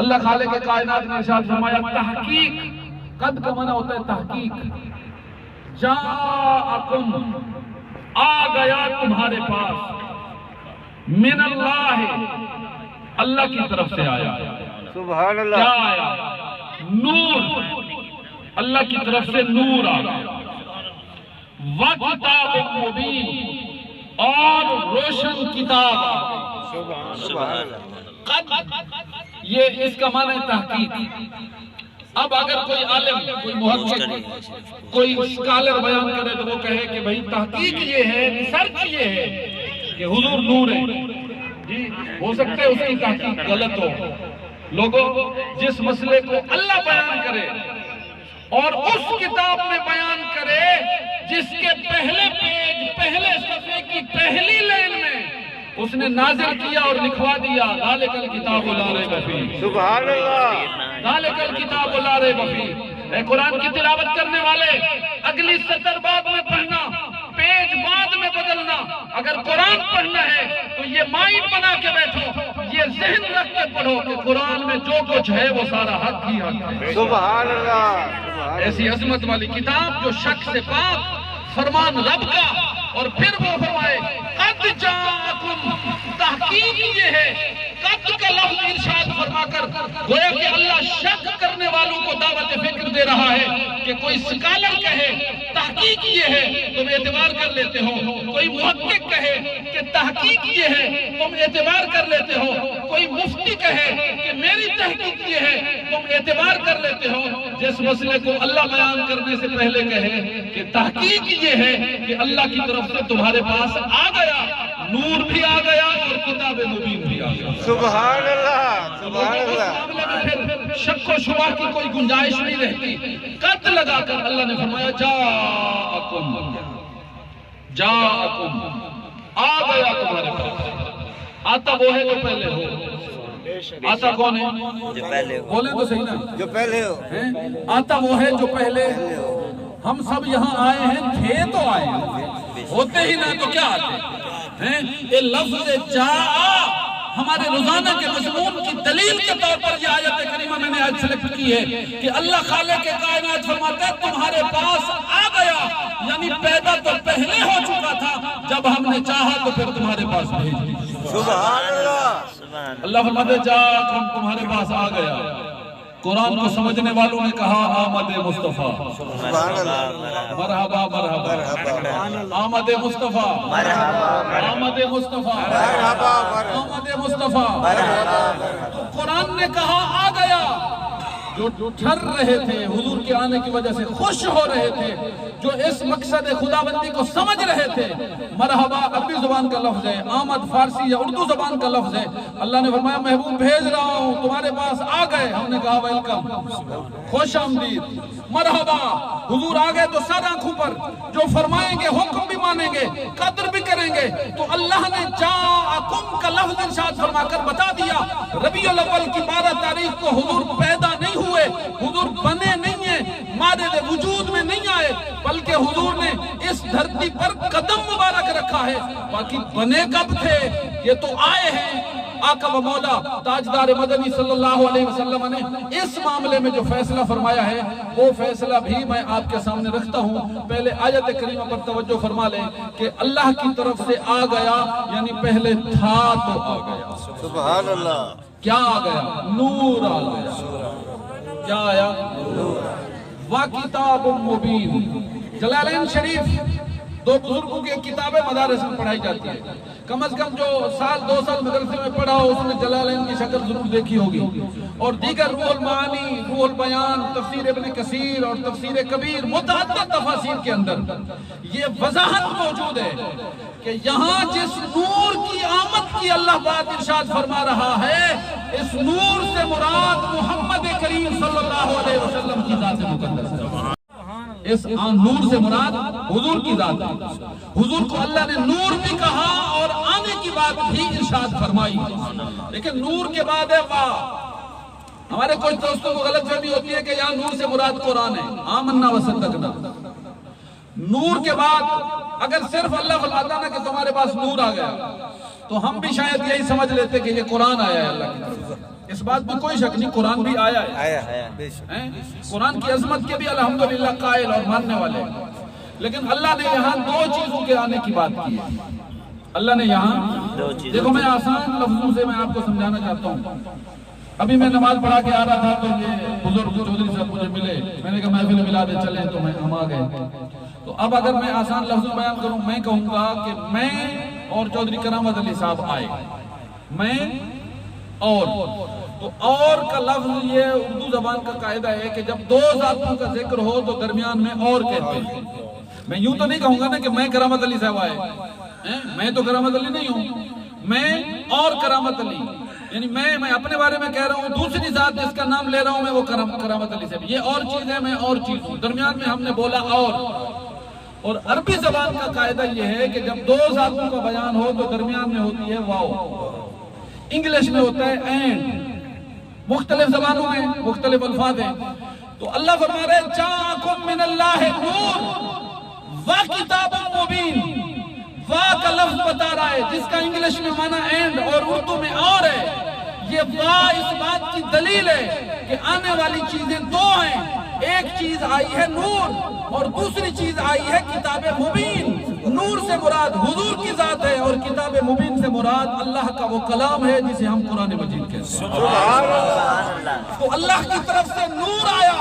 اللہ خالق کائنات نے ارشاد فرمایا تحقیق، قد کا معنی ہوتا ہے تحقیق، جاءکم آ گیا تمہارے پاس، من اللہ اللہ کی طرف سے آیا، سبحان اللہ، کیا آیا؟ نور، اللہ کی طرف سے نور آ گیا، وَكِتَابٌ مُبِينٌ اور روشن کتاب آ گئی۔ سبحان اللہ، قد یہ اس کا معنی ہے تحقیق۔ اب اگر کوئی عالم، کوئی محقق، کوئی اسکالر بیان کرے تو وہ کہے کہ بھئی تحقیق یہ ہے، ریسرچ یہ ہے کہ حضور نور ہے، جی ہو سکتا ہے اس کی تحقیق غلط ہو۔ لوگوں جس مسئلے کو اللہ بیان کرے اور اس کتاب میں بیان کرے جس کے پہلے پیج، پہلے صفحے کی پہلی لائن میں اس نے نازل کیا اور لکھوا دیا ذالک الکتاب لا ریب فیہ، سبحان اللہ، ذالک الکتاب لا ریب فیہ۔ اے قرآن کی تلاوت کرنے والے، اگلی سطر بعد میں پڑھنا، پیج بعد میں بدلنا۔ اگر قرآن پڑھنا ہے تو یہ مائنڈ بنا کے بیٹھو، یہ ذہن رکھ کے پڑھو کہ قرآن میں جو کچھ ہے وہ سارا حق ہی حق ہے۔ سبحان اللہ، ایسی عظمت والی کتاب جو شک سے پاک، فرمان رب کا، اور پھر وہ فرمائے قد جاءکم، تحقیق یہ ہے۔ قد کا لفظ ارشاد فرما کر گویا کہ اللہ شک کرنے والوں کو دعوت فکر دے رہا ہے کہ کوئی سکالر کہے تحقیق یہ ہے تم اعتبار کر لیتے ہو، کوئی محقق کہے کہ تحقیق یہ ہے تم اعتبار کر لیتے ہو، کوئی مفتی کہے کہ میری تحقیق یہ ہے تم اعتبار کر لیتے ہو۔ جس مسئلے کو اللہ بیان کرنے سے پہلے کہے کہ تحقیق یہ ہے کہ اللہ کی طرف سے تمہارے پاس آ گیا، نور بھی آ گیا اور کتاب مبین بھی آ گیا۔ سبحان اللہ، سبحان اس اللہ، معاملے میں پھر شک و شبہ کی کوئی گنجائش نہیں رہتی۔ قد لگا کر اللہ نے فرمایا جاءکم، جاءکم آ گیا تمہارے پاس۔ آتا وہ ہے جو پہلے ہو، آتا کون ہے؟ جو پہلے ہو، بولیں تو صحیح نا، جو پہلے ہو، آتا وہ ہے جو پہلے۔ ہم سب یہاں آئے ہیں، تھے تو آئے ہیں، ہوتے ہی نہ تو کیا آتے ہیں؟ یہ لفظ جاء ہمارے روزانہ کے مضمون کی دلیل کے طور پر یہ آیت کریمہ میں نے آج سلیکٹ کی ہے کہ اللہ خالق کائنات فرماتا ہے تمہارے پاس آ گیا، یعنی پیدا تو پہلے ہو چکا تھا، جب ہم نے چاہا تو پھر تمہارے پاس بھیج دیا۔ سبحان اللہ، اللہ فرماتا ہے جاءکم، تمہارے پاس آ گیا۔ قرآن کو سمجھنے والوں نے کہا آمد مصطفیٰ، سبحان اللہ، مرحبا مرحبا، آمد مصطفیٰ، آمد مصطفیٰ، آمد مصطفیٰ۔ قرآن نے کہا آ گیا۔ جو ٹھر رہے تھے حضور کے آنے کی وجہ سے، خوش ہو رہے تھے، جو اس مقصد خداوندی کو سمجھ رہے تھے، مرحبا عربی زبان کا لفظ ہے، آمد فارسی یا اردو زبان کا لفظ ہے۔ اللہ نے فرمایا محبوب بھیج رہا ہوں، تمہارے پاس آ گئے۔ ہم نے کہا ویلکم، خوش آمدید، مرحبا۔ حضور آ گئے تو سر آنکھوں پر جو فرمائیں گے حکم بھی مانیں گے، قدر بھی کریں گے۔ تو اللہ نے جاءکم کا لفظ ارشاد فرما کر بتا دیا ربیع الاول کی 12 تاریخ کو حضور پیدا نہیں ہوئے، حضور بنے نہیں ہیں، مادے وجود میں نہیں آئے، بلکہ حضور نے اس دھرتی پر قدم مبارک رکھا ہے۔ باقی بنے کب تھے یہ تو آئے ہیں۔ آقا و مولا تاجدار مدنی صلی اللہ علیہ وسلم نے اس معاملے میں جو فیصلہ فرمایا ہے وہ فیصلہ بھی میں آپ کے سامنے رکھتا ہوں۔ پہلے آیت کریمہ پر توجہ فرما لیں کہ اللہ کی طرف سے آ گیا یعنی پہلے تھا تو آ گیا۔ سبحان اللہ، کیا آ گیا؟ نور آ گیا۔ کیا آیا؟ وَكِتَابٌ مُبِينٌ۔ جلالین شریف دو بزرگوں کی کتابیں مدارس میں پڑھائی جاتی ہے، کم از کم جو سال 2 سال مدرسے میں پڑھا ہو اس نے جلالین کی شکل ضرور دیکھی ہوگی، اور دیگر روح المعانی، روح البیان، تفسیر ابن کثیر اور تفسیر کبیر، متعدد تفاسیر کے اندر یہ وضاحت موجود ہے کہ یہاں جس نور کی آمد کی اللہ بات ارشاد فرما رہا ہے، اس نور سے مراد محمد کریم صلی اللہ علیہ وسلم کی ذات مقدس ہے۔ اس نور سے مراد حضور کی ذات ہے۔ حضور کو اللہ نے نور بھی کہا اور آنے کی بات بھی ارشاد فرمائی، لیکن نور کے بعد ہے واہ۔ ہمارے کچھ دوستوں کو غلط فہمی ہوتی ہے کہ یہاں نور سے مراد قرآن ہے، آمنا وصدقنا۔ نور کے بعد اگر صرف اللہ فرماتا نا کہ تمہارے پاس نور آ گیا تو ہم بھی شاید یہی سمجھ لیتے کہ یہ قرآن آیا ہے اللہ کی طرف۔ اس بات میں کوئی شک نہیں، قرآن بھی آیا ہے، قرآن کی عظمت کے بھی الحمدللہ قائل اور ماننے والے، لیکن اللہ نے یہاں دو چیزوں کے آنے کی بات کی ہے۔ اللہ نے یہاں دیکھو، میں آسان لفظوں سے میں آپ کو سمجھانا چاہتا ہوں۔ ابھی میں نماز پڑھا کے آ رہا تھا تو یہ بزرگ چودھری صاحب مجھے ملے، میں نے کہا محفل ملا دے چلیں، تو ہم آ گئے۔ تو اب اگر میں آسان لفظوں بیان کروں، میں کہوں گا کہ میں اور چودھری کرامت علی صاحب آئے، میں اور تو اور کا لفظ یہ اردو زبان کا قاعدہ ہے کہ جب دو ذاتوں کا ذکر ہو تو درمیان میں اور کہتے ہیں۔ میں یوں تو نہیں کہوں گا نا کہ میں کرامت علی صاحب آئے، میں تو کرامت علی نہیں ہوں، میں اور کرامت علی، یعنی میں اپنے بارے میں کہہ رہا ہوں، دوسری ذات جس کا نام لے رہا ہوں میں وہ کرامت علی صاحب، یہ اور چیز ہے، میں اور چیز ہوں، درمیان میں ہم نے بولا اور عربی زبان کا قاعدہ یہ ہے کہ جب دو ذاتوں کا بیان ہو تو درمیان میں ہوتی ہے واو، انگلش میں ہوتا ہے اینڈ، مختلف زبانوں میں مختلف الفاظ ہیں۔ تو اللہ فرما رہے ہیں جاءکم من اللہ نور و کتاب مبین، وا کا لفظ بتا رہا ہے جس کا انگلش میں معنی اینڈ اور اردو میں اور ہے۔ یہ وا اس بات کی دلیل ہے کہ آنے والی چیزیں دو ہیں، ایک چیز آئی ہے نور اور دوسری چیز آئی ہے کتاب مبین۔ نور سے مراد حضور کی ذات ہے اور کتاب مبین سے مراد اللہ کا وہ کلام ہے جسے ہم قرآن مجید کہتے ہیں۔ سبحان اللہ۔ تو اللہ کی طرف سے نور آیا،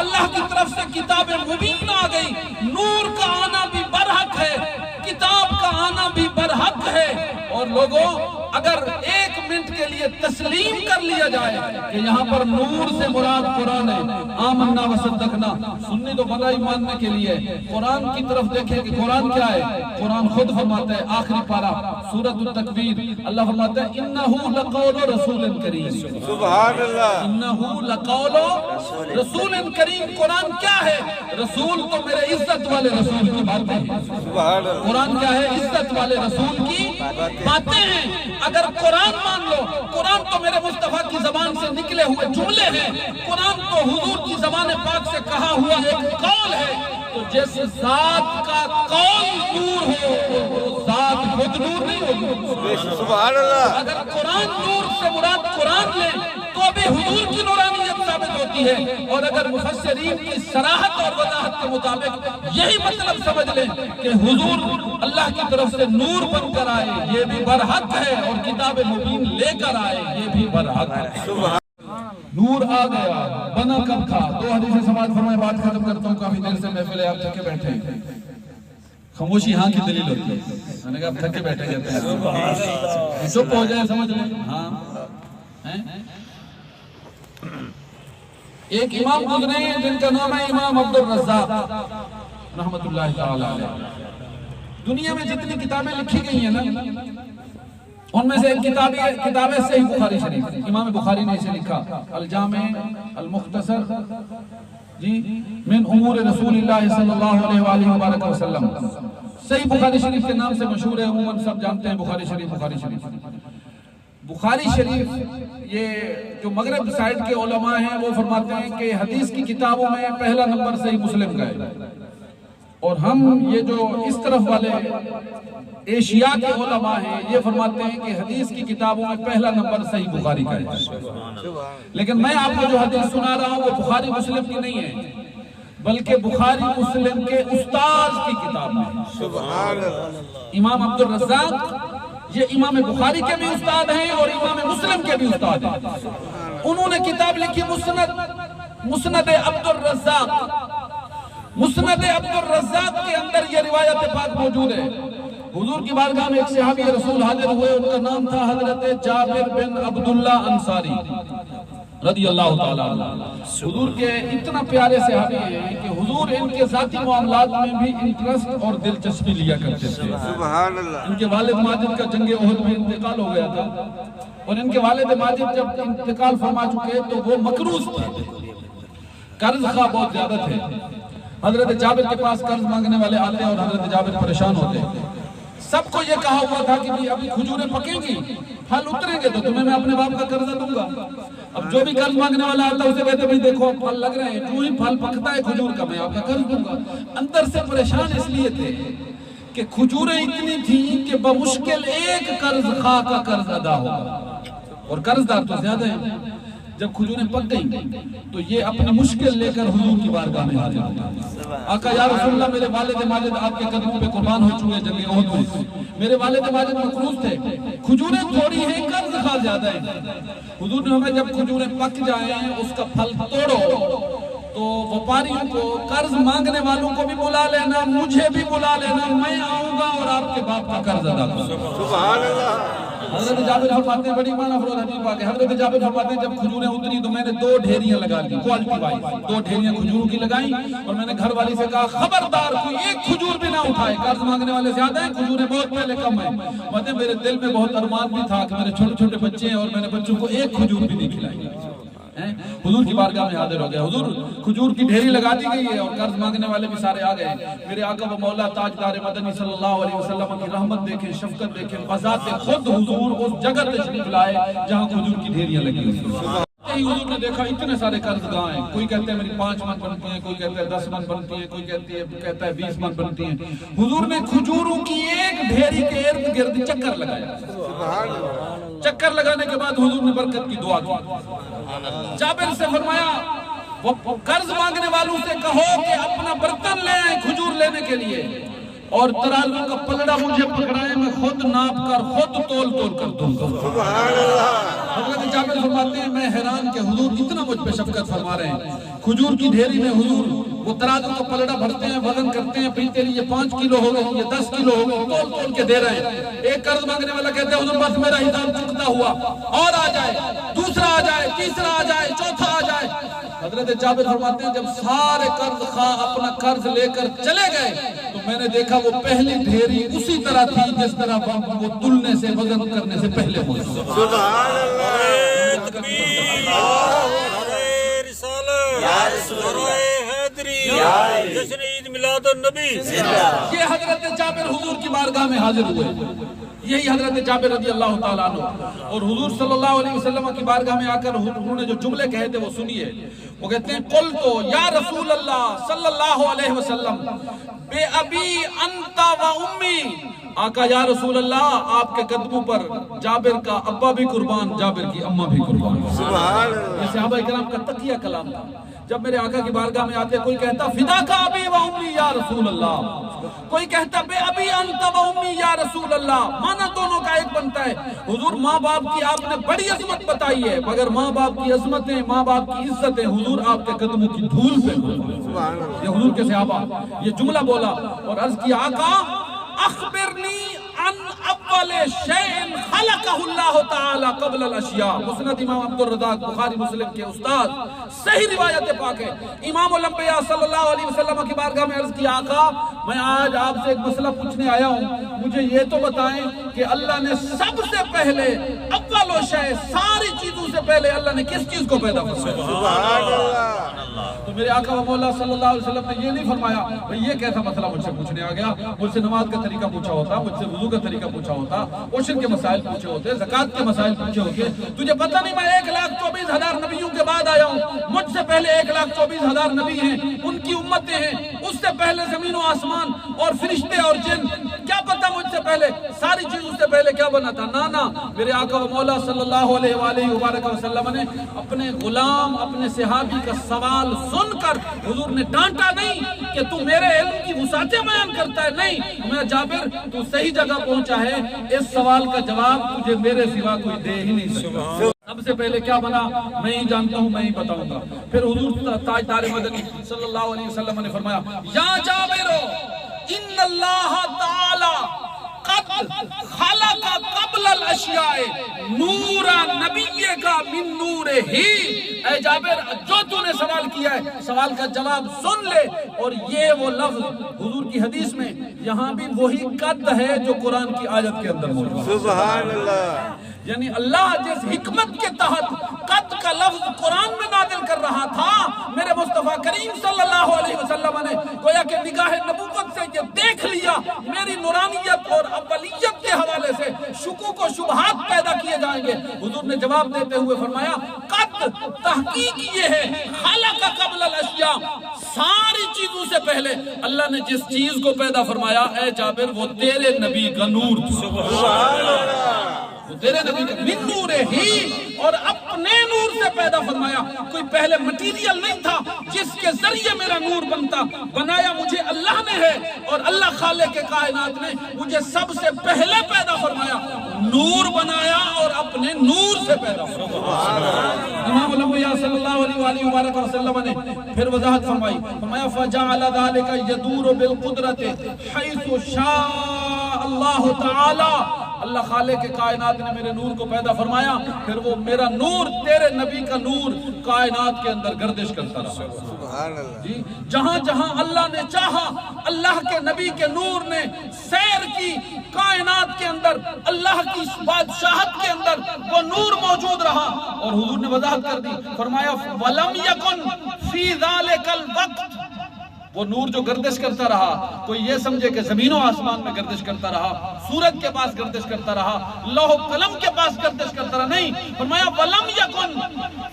اللہ کی طرف سے کتاب مبین آ گئی۔ نور کا آنا بھی برحق ہے، کتاب کا آنا بھی برحق ہے، اور لوگوں اگر ایک منٹ کے لیے تسلیم کر لیا جائے کہ یہاں پر نور سے مراد قرآن ہے، آمنا و صدقنا، سنی تو بڑا ہی ماننے کے لیے قرآن کی طرف دیکھیں کہ قرآن کیا ہے۔ قرآن خود فرماتا ہے آخری پارہ سورۃ التکویر، اللہ فرماتا ہے انہو لقول رسول کریم، سبحان اللہ، انہو لقول رسول کریم۔ قرآن کیا ہے؟ رسول تو میرے عزت والے رسول کی باتیں ہیں۔ سبحان اللہ۔ قرآن کیا ہے؟ عزت والے رسول کی باتیں ہیں۔ اگر قرآن مان لو، قرآن تو میرے مصطفیٰ کی زبان سے نکلے ہوئے جملے ہیں، قرآن تو حضور کی زبان پاک سے کہا ہوا ایک قول ہے، تو جس ذات کا قول نور ہو وہ ذات خود نور نہیں ہوگی۔ سبحان اللہ۔ اگر قرآن نور سے مراد قرآن لیں تو بھی حضور کی نورانیت ثابت ہوتی ہے، اور اگر مفسرین کی صراحت اور وضاحت کے مطابق یہی مطلب سمجھ لیں کہ حضور اللہ کی طرف سے نور بن کر آئے، یہ بھی برحق ہے، اور کتاب مبین لے کر آئے، یہ بھی برحق ہے۔ نور آ گیا، بنا کب تھا؟ دو حدیث سماعت فرمائے، بات ختم کرتا ہوں، کافی دیر سے محفل ہے، آپ تھکے بیٹھے ہیں۔ خاموشی ہاں کی دلیل ہوتی ہے، میں نے کہا آپ تھکے بیٹھے کہتے ہیں، چپ ہو جائے سمجھ لیں۔ ہاں ایک امام گزرے ہیں جن کا نام ہے امام عبد الرزاق رحمت اللہ تعالی علیہ۔ دنیا میں جتنی کتابیں لکھی گئی ہیں نا، ان میں سے ایک کتاب ہے صحیح بخاری شریف، امام بخاری نے اسے لکھا، الجامع المختصر جی من امور رسول اللہ صلی اللہ علیہ وآلہ وبارک وسلم۔ صحیح بخاری شریف کے نام سے مشہور ہے، عموماً سب جانتے ہیں بخاری شریف۔ بخاری شریف یہ جو مغرب سائڈ کے علماء ہیں وہ فرماتے ہیں کہ حدیث کی کتابوں میں پہلا نمبر صحیح مسلم کا ہے، اور ہم یہ جو اس طرف والے ایشیا کے علماء ہیں یہ فرماتے ہیں کہ حدیث کی کتابوں میں پہلا نمبر صحیح بخاری کا ہے۔ لیکن میں آپ کو جو حدیث سنا رہا ہوں وہ بخاری مسلم کی نہیں ہے، بلکہ بخاری مسلم کے استاد کی کتاب میں۔ سبحان اللہ۔ امام عبد الرزاق یہ امام بخاری کے بھی استاد ہیں اور امام مسلم کے بھی استاد ہیں۔ انہوں نے کتاب لکھی مسند عبد الرزاق۔ مسند عبد الرزاق کے اندر یہ روایت پاک موجود ہے۔ حضور کی بارگاہ میں ایک صحابی رسول حاضر ہوئے، ان کا نام تھا حضرت جابر بن عبداللہ انصاری رضی اللہ تعالیٰ عنہ۔ حضور کے اتنا پیارے صحابی ہیں کہ حضور ان کے ذاتی معاملات میں بھی انٹرسٹ اور دلچسپی لیا کرتے تھے۔ سبحان اللہ۔ ان کے والد ماجد کا جنگ احد میں انتقال ہو گیا تھا، اور ان کے والد ماجد جب انتقال فرما چکے تو وہ مقروض تھے، قرض خواہ بہت زیادہ تھے۔ حضرت جابر کے پاس قرض مانگنے والے آتے اور حضرت جابر پریشان ہوتے۔ سب کو یہ کہا ہوا تھا کہ ابھی کھجوریں پکیں گی، پھل اتریں گے تو تمہیں میں اپنے باپ کا قرضہ دوں گا۔ اب جو بھی قرض مانگنے والا آتا اسے کہتے بھئی دیکھو اب پھل لگ رہے ہیں، جو ہی پھل پکتا ہے کھجور کا میں آپ کا قرض دوں گا۔ اندر سے پریشان اس لیے تھے کہ کھجوریں اتنی تھیں کہ بمشکل ایک قرض خواہ کا قرض ادا ہوگا۔ اور قرض دار تو زیادہ ہیں. جب کھجوریں پک گئیں تو یہ اپنی مشکل لے کر حضور کی بارگاہ میں حاضر ہوتا. آقا یا رسول اللہ میرے والد ماجد آپ کے قدموں پہ قربان ہو چکے جنگ احد میں. میرے والد ماجد مقروض تھے, کھجوریں تھوڑی ہیں, قرض خال زیادہ ہیں. حضور نے ہمیں جب کھجوریں پک جائیں اس کا پھل توڑو تو وپاریوں کو, قرض مانگنے والوں کو بھی بلا لینا, مجھے بھی بلا لینا, میں آؤں گا اور آپ کے باپ کا قرض ادا کروں گا. سبحان اللہ. حضرت جابر فرماتے ہیں, بڑی معنی افروز حدیث بات ہے, حضرت جابر فرماتے ہیں جب کھجوریں اتری تو میں نے 2 ڈھیریاں لگا لی, کوالٹی وائز 2 ڈھیریاں کھجوروں کی لگائیں, اور میں نے گھر والی سے کہا خبردار کوئی ایک کھجور بھی نہ اٹھائے, قرض مانگنے والے زیادہ ہیں, کھجوریں بہت پہلے کم ہیں. مطلب میرے دل میں بہت ارمان بھی تھا کہ میرے چھوٹے چھوٹے بچے ہیں اور میں نے بچوں کو ایک کھجور بھی نہیں کھلائی. حضور کی بارگاہ میں حاضر ہو گیا. حضور کھجور کی ڈھیری لگا دی گئی ہے اور قرض مانگنے والے بھی سارے آ گئے. میرے آقا و مولا تاجدار مدنی صلی اللہ علیہ وسلم کی رحمت دیکھیں, شفقت دیکھیں, بذات خود حضور اس جگہ تشریف لائے جہاں کھجور کی ڈھیریاں لگی ہوئی. حضور نے دیکھا اتنے سارے قرض گاہ ہیں, کوئی کہتے ہیں میری 5 من بنتی ہیں, کوئی کہتا ہے 10 من بنتی ہیں, کوئی کہتا ہے 20 من بنتی ہیں. حضور نے کھجوروں کی ایک ڈھیری کے ارد گرد چکر لگایا. چکر لگانے کے بعد حضور نے برکت کی دعا کی. جابر سے فرمایا وہ قرض مانگنے والوں سے کہو کہ اپنا برتن لے آئیں کھجور لینے کے لیے, اور ترازو کا پلڑا مجھے پکڑائیں, میں خود ناپ کر خود تول کر دوں گا. سبحان اللہ. حضرت جابر فرماتے ہیں میں حیران کہ حضور اتنا مجھ پہ شفقت فرما رہے ہیں. کھجور کی ڈھیری میں حضور وہ ترازو کا پلڑا بھرتے ہیں, وزن کرتے ہیں, پھر تیری یہ 5 کلو ہو گئی, یہ 10 کلو ہو گئی, تول کے دے رہے ہیں. ایک قرض مانگنے والا کہتے ہیں حضور بس میرا حساب چکتا ہوا, اور آ جائے, دوسرا آ جائے, تیسرا آ جائے, چوتھا آ جائے. حضرت جابر فرماتے ہیں جب سارے قرض خواہ اپنا قرض لے کر چلے گئے تو میں نے دیکھا وہ پہلی ڈھیری اسی طرح تھی جس طرح وہ تلنے سے, وزن کرنے سے پہلے ہوئی. سبحان اللہ. تکبیر. جشن عید میلاد النبی. یہ حضرت جابر حضور کی بارگاہ میں حاضر ہوئے. یہی حضرت جابر رضی اللہ تعالیٰ عنہ, اور حضور صلی اللہ علیہ وسلم کی بارگاہ میں آ کر انہوں نے جو جملے کہے تھے وہ سنیے. وہ کہتے ہیں قلت یا رسول اللہ صلی اللہ علیہ وسلم بے ابی انت و امی. آقا یا رسول اللہ آپ کے قدموں پر جابر کا ابا بھی قربان, جابر کی اماں بھی قربان. سبحان اللہ. یہ صحابہ کرام کا تقیہ کلام تھا. جب میرے آقا کی بارگاہ میں آتے کوئی کہتا فدا کا ابی و امی یا رسول اللہ, کوئی کہتا بے ابی انت و امی یا رسول اللہ. معنی دونوں کا ایک بنتا ہے. حضور ماں باپ کی آپ نے بڑی عظمت بتائی ہے, مگر ماں باپ کی عظمتیں, ماں باپ کی عزتیں حضور آپ کے قدموں کی دھول پہ. یہ حضور کے صحابہ یہ جملہ بولا اور عرض کیا آقا اخبرنی عن اول شیء خلقہ اللہ تعالی قبل الاشیاء. مسند امام عبدالرزاق بخاری مسلم کے استاد, صحیح روایت پاک ہے. امام الانبیاء صلی اللہ علیہ وسلم کی بارگاہ میں عرض کیا آقا میں آج آپ سے ایک مسئلہ پوچھنے آیا ہوں, مجھے یہ تو بتائیں کہ اللہ نے سب سے پہلے اول شیء, ساری چیزوں سے پہلے اللہ نے کس چیز کو پیدا فرمایا؟ سبحان اللہ. تو میرے آقا و مولا صلی اللہ علیہ وسلم نے یہ نہیں فرمایا بھئی یہ کیسا مسئلہ مجھ سے پوچھنے آ گیا, مجھ سے نماز کا طریقہ پوچھا ہوتا, مجھ سے وضو کا طریقہ پوچھا ہوتا, عشر کے مسائل پوچھے ہوتے, زکوٰۃ کے مسائل پوچھے ہوتے. تجھے پتہ نہیں میں 1,24,000 نبیوں کے بعد آیا ہوں, مجھ سے پہلے 1,24,000 نبی ہیں, ان کی امتیں ہیں, اس سے پہلے زمین و آسمان اور فرشتے اور جن, کیا پتہ مجھ سے پہلے ساری چیزوں سے پہلے کیا بنا تھا. نانا میرے آقا و مولا صلی اللہ علیہ وآلہ وبارک وسلم نے اپنے غلام, اپنے صحابی کا سوال سن کر حضور نے ڈانٹا نہیں کہ تو میرے علم کی وسعتیں بیان کرتا ہے, نہیں میں جابر تو صحیح جگہ پہنچا ہے, اس سوال کا جواب تجھے میرے سوا کوئی دے ہی نہیں سکتا. سب سے پہلے کیا بنا میں ہی جانتا ہوں, میں ہی بتاؤں گا. پھر حضور تاجدار مدنی صلی اللہ علیہ وسلم نے فرمایا یا جابر ان اللہ تعالی قد خلق قبل الاشیاء نور نبی کا من نور ہی. اے جابر جو تو نے سوال کیا ہے سوال کا جواب سن لے. اور یہ وہ لفظ حضور کی حدیث میں یہاں بھی وہی قد ہے جو قرآن کی آیت کے اندر موجود ہے. سبحان اللہ. یعنی اللہ جس حکمت کے تحت قد کا لفظ قرآن میں نازل کر رہا تھا, میرے مصطفیٰ کریم صلی اللہ علیہ وسلم نے گویا کہ نگاہ نبوت سے یہ دیکھ لیا میری نورانیت اور اولیت کے حوالے سے شکوک و شبہات پیدا کیے جائیں گے. حضور نے جواب دیتے ہوئے فرمایا قد تحقیق یہ ہے خلق قبل الاشیاء, ساری چیزوں سے پہلے اللہ نے جس چیز کو پیدا فرمایا اے جابر وہ تیرے نبی کا نور. سبحان اللہ. وہ تیرے نبی کا من نور ہی اور اپنے نور سے پیدا فرمایا. کوئی پہلے مٹیریل نہیں تھا جس کے ذریعے میرا نور بنتا. بنایا مجھے اللہ نے ہے اور اللہ خالق کائنات نے مجھے سب سے پہلے پیدا فرمایا, نور بنایا اور اپنے نور سے پیدا فرمایا. امام الانبیاء صلی اللہ علیہ وآلہ وبارک وسلم نے پھر وضاحت فرمائی, فرمایا فَجَعَلَ ذَلِكَ يَدُورُ بِالْقُدْرَةِ حَيْثُ شَاءَ اللَّهُ تَعَالَى. اللہ خالق کائنات نے میرے نور کو پیدا فرمایا, پھر وہ میرا نور تیرے نبی کا نور کائنات کے اندر گردش کرتا رہا. سبحان اللہ. جی جہاں جہاں اللہ نے چاہا اللہ کے نبی کے نور نے سیر کی کائنات کے اندر, اللہ کی بادشاہت کے اندر وہ نور موجود رہا. اور حضور نے وضاحت کر دی, فرمایا وَلَمْ يَكُنْ فِي ذَلِكَ الْوَقْتِ. وہ نور جو گردش کرتا رہا, کوئی یہ سمجھے کہ زمین و آسمان میں گردش کرتا رہا, سورج کے پاس گردش کرتا رہا, لوح و قلم کے پاس گردش کرتا رہا, نہیں. فرمایا وَلَمْ يَكُنْ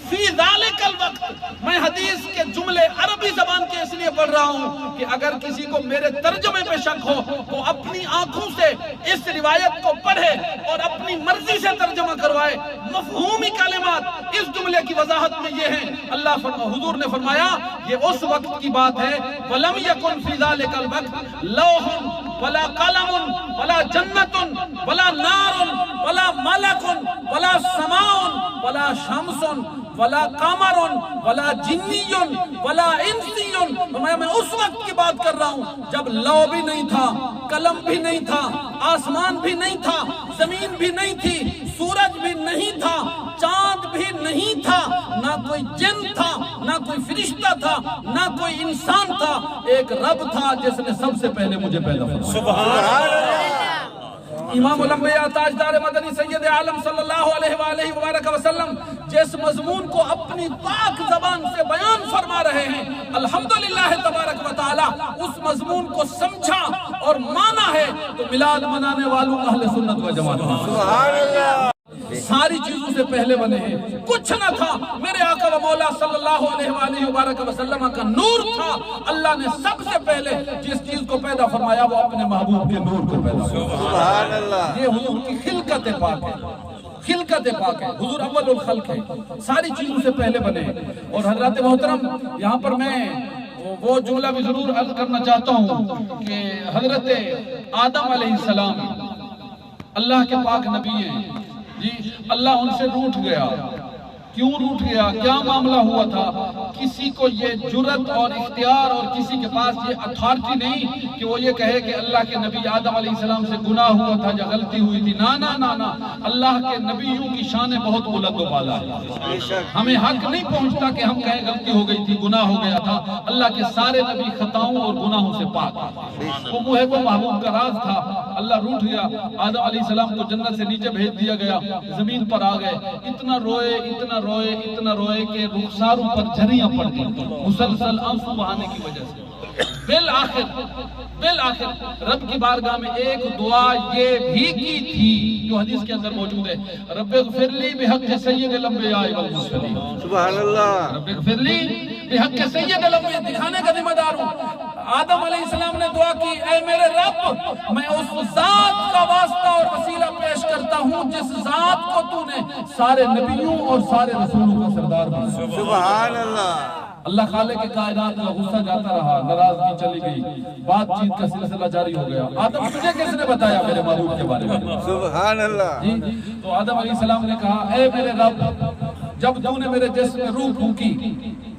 فِي ذَلِكَ الْوَقْتِ. میں حدیث کے جملے عربی زبان کے اس لیے پڑھ رہا ہوں کہ اگر کسی کو میرے ترجمے پہ شک ہو وہ اپنی آنکھوں سے اس روایت کو پڑھے اور اپنی مرضی سے ترجمہ کروائے. مفہومی کلمات اس جملے کی وضاحت میں یہ ہیں. حضور نے فرمایا یہ اس وقت کی بات ہے, وَلَمْ يَكُنْ فِي ذَلِكَ الْوَقْتِ لَوْحٌ وَلَا قَلَمٌ وَلَا جَنَّةٌ وَلَا نَارٌ وَلَا مَلَكٌ وَلَا سَمَاءٌ وَلَا شَمْسٌ وَلَا قَمَرٌ وَلَا جِنِّيٌّ وَلَا إِنسِيٌّ. میں اس وقت کی بات کر رہا ہوں جب لوح بھی نہیں تھا, قلم بھی نہیں تھا, آسمان بھی نہیں تھا, زمین بھی نہیں تھی, سورج بھی نہیں تھا, چاند بھی نہیں تھا, نہ کوئی جن تھا, نہ کوئی فرشتہ تھا, نہ کوئی انسان تھا. ایک رب تھا جس نے سب سے پہلے مجھے پیدا فرمایا. سبحان اللہ. امام الانبیاء تاجدار مدنی سید عالم صلی اللہ علیہ وآلہ وبارک وسلم جس مضمون کو اپنی پاک زبان سے بیان فرما رہے ہیں, الحمدللہ تبارک و تعالی اس مضمون کو سمجھا اور مانا ہے تو میلاد منانے والوں اہل سنت و جماعت. سبحان اللہ. ساری چیزوں سے پہلے بنے ہیں, کچھ نہ تھا. میرے آقا و مولا صلی اللہ علیہ وآلہ وبارک وسلم کا نور تھا. اللہ نے سب سے پہلے جس چیز کو پیدا فرمایا وہ اپنے محبوب کے نور کو پیدا فرمایا. سبحان اللہ. یہ حضور کی خلقت پاک ہے, خلقت پاک ہے. حضور اول الخلق ہے, ساری چیزوں سے پہلے بنے. اور حضرات محترم یہاں پر میں وہ جملہ بھی ضرور عرض کرنا چاہتا ہوں کہ حضرت آدم علیہ السلام اللہ کے پاک نبی ہیں جی. اللہ ان سے روٹھ گیا. کیوں روٹھ گیا, کیا معاملہ ہوا تھا؟ کسی کو یہ جرت اور اختیار اور کسی کے پاس یہ اتھارٹی نہیں کہ وہ یہ کہے کہ اللہ کے نبی آدم علیہ السلام سے گناہ ہوا تھا یا غلطی ہوئی تھی. نا نا نا نا, اللہ کے نبیوں کی شان بہت بلند و بالا ہے. ہمیں حق نہیں پہنچتا کہ ہم کہیں غلطی ہو گئی تھی, گناہ ہو گیا تھا. اللہ کے سارے نبی خطاؤں اور گناہوں سے پاک. وہ محب و محبوب کا راز تھا. اللہ روٹھ گیا, آدم علیہ السلام کو جنت سے نیچے بھیج دیا گیا, زمین پر آ گئے. اتنا روئے اتنا روئے کہ رخساروں پر جھریاں پڑ گئی مسلسل آنسو بہانے کی وجہ سے. بالآخر رب کی بارگاہ میں ایک دعا یہ بھی کی تھی جو حدیث کے اندر موجود ہے, رب اغفر لی بحق سید الانبیاء والمرسلین. سبحان اللہ. رب اغفر لی بحق سید الانبیاء. دکھانے کا ذمہ دار ہوں. آدم علیہ السلام نے دعا کی, اے میرے رب میں اس ذات کا واسطہ اور وسیلہ پیش کرتا ہوں جس ذات کو تو نے سارے نبیوں اور سارے رسولوں کا سردار بنا. سبحان اللہ. اللہ خالق کائنات کا غصہ جاتا رہا, ناراضگی چلی گئی, بات چیت کا سلسلہ جاری ہو گیا. آدم تجھے کس نے بتایا میرے محبوب کے بارے میں؟ سبحان اللہ. جی تو آدم علیہ السلام نے کہا, اے میرے رب جب تو نے میرے جسم میں روح پھونکی,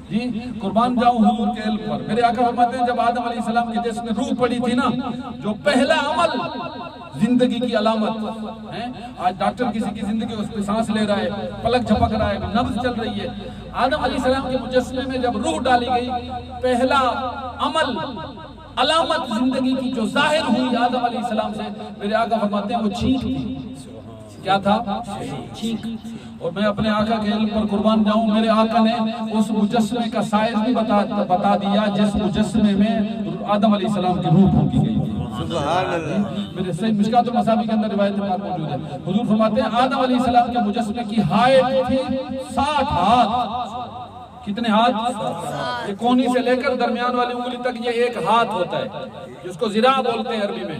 جی قربان جاؤں حضور کے علم پر. میرے آقا فرماتے ہیں جب آدم علیہ السلام کے جسم میں روح پڑی تھی نا, جو پہلا عمل زندگی کی علامت ہے. آج ڈاکٹر کسی کی زندگی اس پہ سانس لے رہا ہے, پلک جھپک رہا ہے, نبض چل رہی ہے. آدم علیہ السلام کے مجسمے میں جب روح ڈالی گئی, پہلا عمل علامت زندگی کی جو ظاہر ہوئی آدم علیہ السلام سے, میرے آقا فرماتے ہیں وہ چھینک تھی. کیا تھا؟ چھینک. اور میں اپنے آقا کے علم پر قربان جاؤں, میرے آقا نے اس مجسمے کا سائز بھی بتا دیا جس مجسمے میں آدم علیہ السلام کی روح پھونکی گئی تھی. سبحان اللہ. میرے صحیح مشکات المصابیح کے اندر روایت پاک موجود ہے. حضور فرماتے ہیں آدم علیہ السلام کے مجسمے کی ہائٹ تھی 60 ہاتھ. کتنے ہاتھ؟ یہ کونی سے لے کر درمیان والی انگلی تک یہ ایک ہاتھ ہوتا ہے جس کو ذراع بولتے ہیں عربی میں.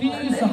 30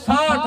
60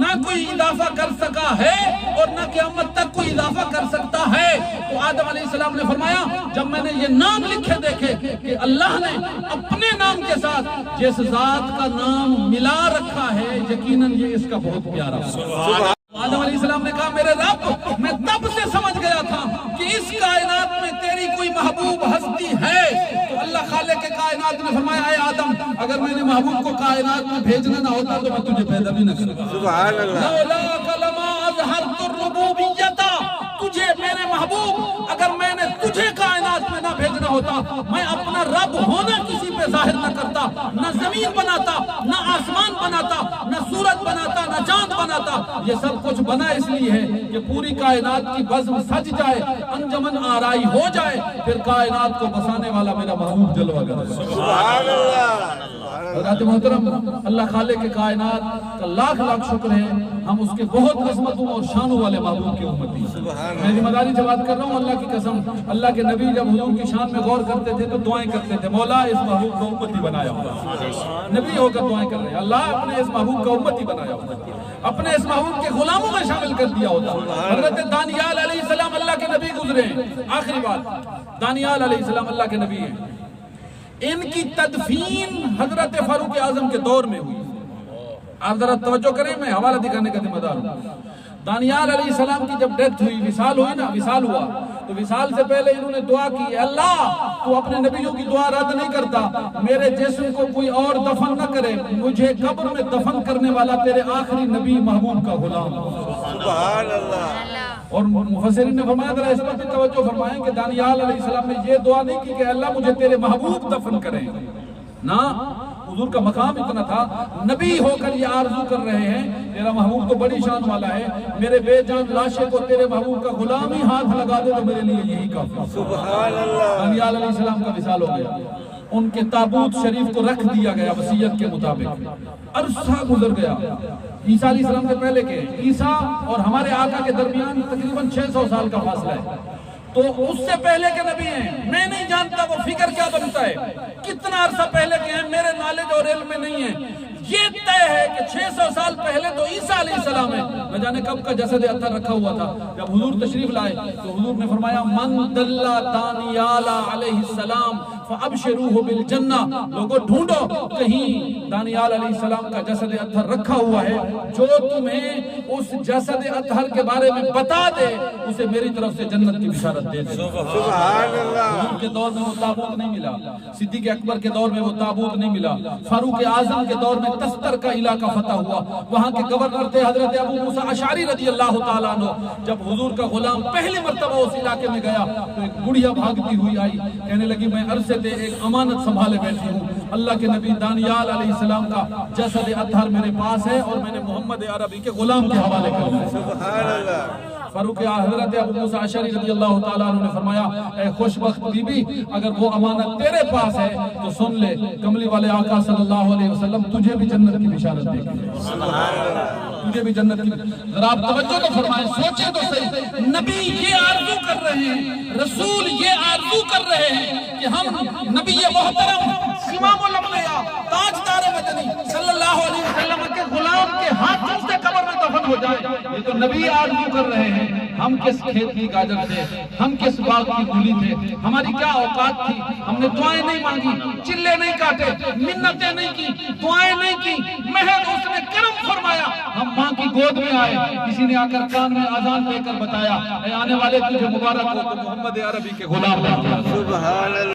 نہ کوئی اضافہ کر سکا ہے اور نہ قیامت تک کوئی اضافہ کر سکتا ہے۔ تو آدم علیہ السلام نے فرمایا جب میں نے یہ نام لکھے دیکھے کہ اللہ نے اپنے نام کے ساتھ جس ذات کا نام ملا رکھا ہے یقیناً یہ اس کا بہت پیارا ہے۔ آدم علیہ السلام نے کہا میرے رب میں تب سے سمجھ گیا تھا کہ اس کائنات میں تیری کوئی محبوب ہستی ہے۔ تو اللہ خالق کائنات نے فرمایا اے آدم اگر میں نے محبوب کو کائنات میں بھیجنا نہ ہوتا تو میں تجھے پیدا بھی نہ کرتا۔ سبحان اللہ۔ لولاک لما اظہرت الربوبیۃ، تجھے میرے محبوب اگر میں نے تجھے کائنات میں نہ بھیجنا ہوتا میں اپنا رب ہونا کسی پہ ظاہر نہ کرتا، نہ زمین بناتا، نہ آسمان بناتا، نہ سورج بناتا، نہ چاند بناتا۔ یہ سب کچھ بنا اس لیے ہے کہ پوری کائنات کی بزم سج جائے، انجمن آرائی ہو جائے، پھر کائنات کو بسانے والا میرا محبوب جلوہ کرے۔ سبحان اللہ۔ حضرات محترم اللہ خالق کائنات کا لاکھ لاکھ شکر ہے ہم اس کے بہت عظمتوں اور شانوں والے محبوب کی امتی ہیں۔ میں ذمہ سے بات کر رہا ہوں اللہ کی قسم، اللہ کے نبی جب حضور کی شان میں غور کرتے تھے تو دعائیں کرتے تھے مولا اس محبوب کا امتی بنایا ہوا۔ نبی ہو کر دعائیں کر رہے ہیں اللہ اپنے اس محبوب کا امتی بنایا ہوا، اپنے اس محبوب کے غلاموں میں شامل کر دیا ہوتا۔ حضرت دانیال علیہ السلام اللہ کے نبی گزرے ہیں۔ آخری بات، دانیال علیہ السلام اللہ کے نبی ہیں، ان کی تدفین حضرت فاروق اعظم کے دور میں ہوئی۔ آپ ذرا توجہ کریں، میں حوالہ دکھانے کا ذمہ دار ہوں۔ دانیال علیہ السلام کی جب ڈیتھ ہوئی، وصال ہوئی نا، وصال ہوا تو وصال سے پہلے انہوں نے دعا کی اللہ تو اپنے نبیوں کی دعا رد نہیں کرتا، میرے جسم کو کوئی اور دفن نہ کرے، مجھے قبر میں دفن کرنے والا تیرے آخری نبی محبوب کا غلام۔ سبحان اللہ۔ اور مفسرین نے فرمایا ذرا اس پر بھی توجہ فرمائیں کہ دانیال علیہ السلام نے یہ دعا نہیں کی کہ اللہ مجھے تیرے محبوب دفن کریں، نہ حضور کا مقام اتنا تھا، نبی ہو کر یہ آرزو کر رہے ہیں تیرا محبوب تو بڑی شان والا ہے، میرے بے جان لاشے کو تیرے محبوب کا غلام ہی ہاتھ لگا دے تو میرے لیے یہی کافی۔ سبحان اللہ۔ دانیال علیہ السلام کا وصال ہو گیا، ان کے تابوت شریف کو رکھ دیا گیا وصیت کے مطابق، عرصہ گزر گیا۔ عیسیٰ علیہ السلام سے پہلے کے عیسیٰ اور ہمارے آقا کے درمیان تقریباً 600 سال کا فاصلہ ہے، تو اس سے پہلے کے نبی ہیں، میں نہیں جانتا وہ فکر کیا بنتا ہے، کتنا عرصہ پہلے کے ہیں میرے نالج اور علم میں نہیں ہے۔ یہ طے ہے کہ 600 سال پہلے تو عیسیٰ علیہ السلام ہے، نہ جانے کب کا جسد اطہر رکھا ہوا تھا۔ جب حضور تشریف لائے تو حضور نے فرمایا من دل دانیال علیہ السلام فابشروہ بالجنہ، لوگوں ڈھونڈو کہیں دانیال علیہ السلام کا جسد اطہر رکھا ہوا ہے، جو تمہیں اس جسد اطہر کے بارے میں بتا دے اسے میری طرف سے جنت کی بشارت دے دے۔ سبحان اللہ۔ حضور کے دور میں وہ تابوت نہیں ملا، صدیق اکبر کے دور میں وہ تابوت نہیں ملا، فاروق اعظم کے دور میں تستر کا علاقہ فتح ہوا، وہاں کے گورنر تھے حضرت ابو موسیٰ اشعری رضی اللہ تعالیٰ عنہ۔ جب حضور کا غلام پہلی مرتبہ اس علاقے میں گیا تو ایک بڑھیا بھاگتی ہوئی آئی، کہنے لگی میں عرصے سے ایک امانت سنبھالے بیٹھی ہوں، اللہ کے نبی دانیال علیہ السلام کا جسد اطہر میرے پاس ہے اور میں نے محمد عربی کے غلام کے حوالے کرنا ہے۔ سبحان اللہ۔ فاروق حضرت ابو موسیٰ اشعری رضی اللہ تعالیٰ عنہ نے فرمایا اے خوش بخت بی بی اگر وہ امانت تیرے پاس ہے تو سن لے، کملی والے آقا صلی اللہ علیہ وسلم تجھے بھی جنت کی بشارت دے گی، تجھے بھی جنت کی۔ ذرا آپ توجہ تو فرمائیں، سوچیں تو صحیح، نبی یہ آرزو کر رہے ہیں، رسول یہ آرزو کر رہے ہیں کہ ہم نبی محترم امام الانبیاء تاجدار مدنی صلی اللہ علیہ وسلم کے غلام کے ہاتھوں سے قبر میں دفن ہو جائے۔ یہ تو نبی آرزو کر رہے ہیں، ہم کس کھیت کی گاجر تھے، ہم کس باغ کی گلی تھے، ہماری کیا اوقات تھی، ہم نے دعائیں نہیں مانگی، چلے نہیں کاٹے، منتیں نہیں کی، دعائیں نہیں کی، محض اس نے کرم فرمایا، ہم ماں کی گود میں آئے، کسی نے آ کر کان میں اذان دے کر بتایا اے آنے والے تجھے مبارک ہو، تو محمد عربی کے غلام بن گیا۔ سبحان اللہ۔